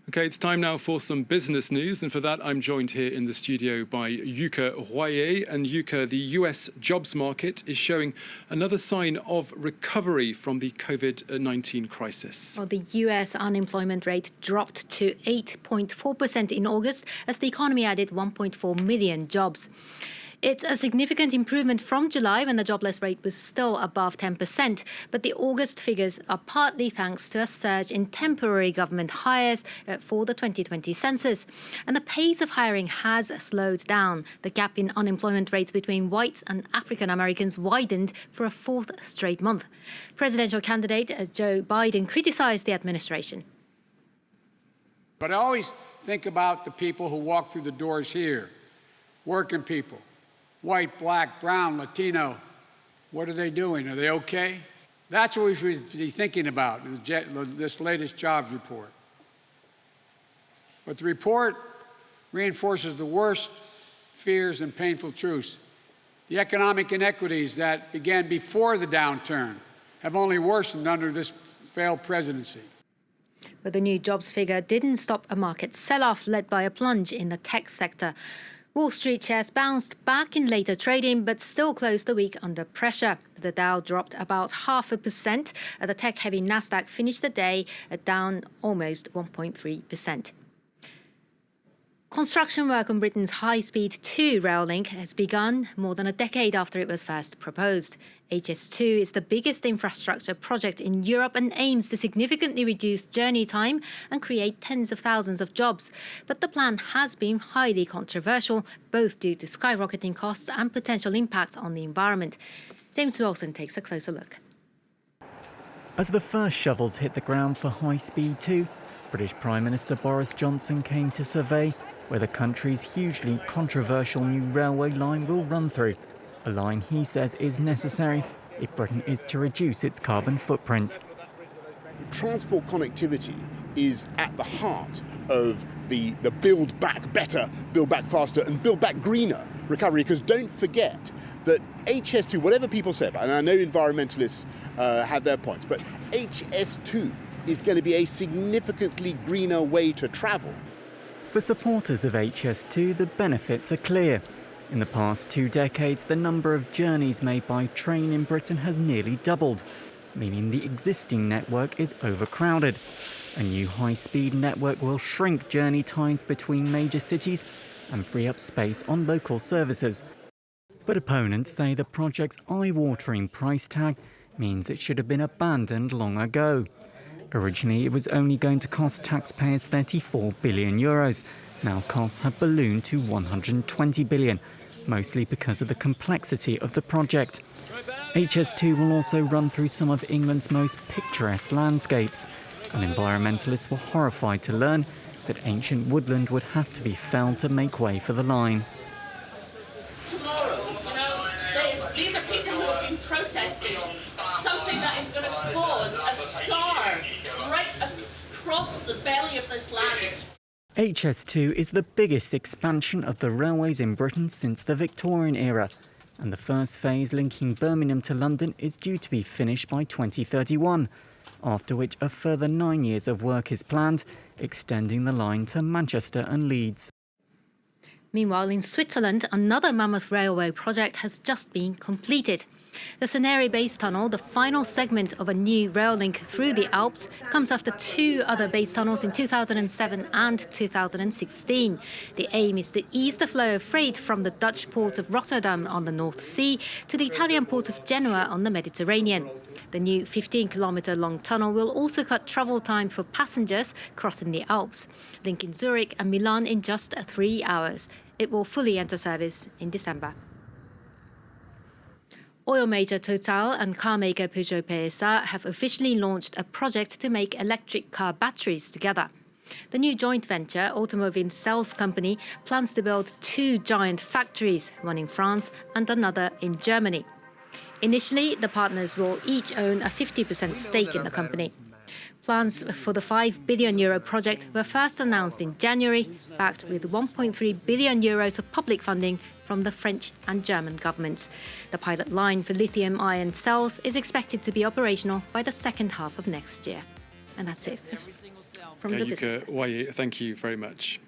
Okay, it's time now for some business news, and for that I'm joined here in the studio by Yuka Royer. And Yuka, the US jobs market is showing another sign of recovery from the COVID-19 crisis. Well, the US unemployment rate dropped to 8.4% in August as the economy added 1.4 million jobs. It's a significant improvement from July when the jobless rate was still above 10%, but the August figures are partly thanks to a surge in temporary government hires for the 2020 census. And the pace of hiring has slowed down. The gap in unemployment rates between whites and African Americans widened for a fourth straight month. Presidential candidate Joe Biden criticized the administration. But I always think about the people who walk through the doors here, working people. White, black, brown, Latino, what are they doing? Are they okay? That's what we should be thinking about in this latest jobs report. But the report reinforces the worst fears and painful truths. The economic inequities that began before the downturn have only worsened under this failed presidency. But the new jobs figure didn't stop a market sell-off led by a plunge in the tech sector. Wall Street shares bounced back in later trading, but still closed the week under pressure. The Dow dropped about 0.5%. The tech-heavy Nasdaq finished the day down almost 1.3%. Construction work on Britain's high-speed 2 rail link has begun more than a decade after it was first proposed. HS2 is the biggest infrastructure project in Europe and aims to significantly reduce journey time and create tens of thousands of jobs. But the plan has been highly controversial, both due to skyrocketing costs and potential impact on the environment. James Wilson takes a closer look. As the first shovels hit the ground for High Speed 2, British Prime Minister Boris Johnson came to survey where the country's hugely controversial new railway line will run through. A line he says is necessary if Britain is to reduce its carbon footprint. Transport connectivity is at the heart of the build back better, build back faster and build back greener recovery, because don't forget that HS2, whatever people say about it, and I know environmentalists have their points, but HS2 is going to be a significantly greener way to travel. For supporters of HS2, the benefits are clear. In the past 2 decades, the number of journeys made by train in Britain has nearly doubled, meaning the existing network is overcrowded. A new high-speed network will shrink journey times between major cities and free up space on local services. But opponents say the project's eye-watering price tag means it should have been abandoned long ago. Originally, it was only going to cost taxpayers €34 billion. Now costs have ballooned to €120 billion, mostly because of the complexity of the project. HS2 will also run through some of England's most picturesque landscapes, and environmentalists were horrified to learn that ancient woodland would have to be felled to make way for the line. Tomorrow, these are people who have been protesting something that is going to cause a scar right across the belly of this land. HS2 is the biggest expansion of the railways in Britain since the Victorian era, and the first phase linking Birmingham to London is due to be finished by 2031, after which a further 9 years of work is planned, extending the line to Manchester and Leeds. Meanwhile, in Switzerland, another mammoth railway project has just been completed. The Ceneri Base Tunnel, the final segment of a new rail link through the Alps, comes after 2 other base tunnels in 2007 and 2016. The aim is to ease the flow of freight from the Dutch port of Rotterdam on the North Sea to the Italian port of Genoa on the Mediterranean. The new 15-kilometre-long tunnel will also cut travel time for passengers crossing the Alps, linking Zurich and Milan in just 3 hours. It will fully enter service in December. Oil major Total and car maker Peugeot PSA have officially launched a project to make electric car batteries together. The new joint venture, Automobile Cells Company, plans to build 2 giant factories, one in France and another in Germany. Initially, the partners will each own a 50% stake in the company. Plans for the €5 billion project were first announced in January, backed with €1.3 billion of public funding from the French and German governments. The pilot line for lithium-ion cells is expected to be operational by the second half of next year. And that's it from the Yuka business. Waye, thank you very much.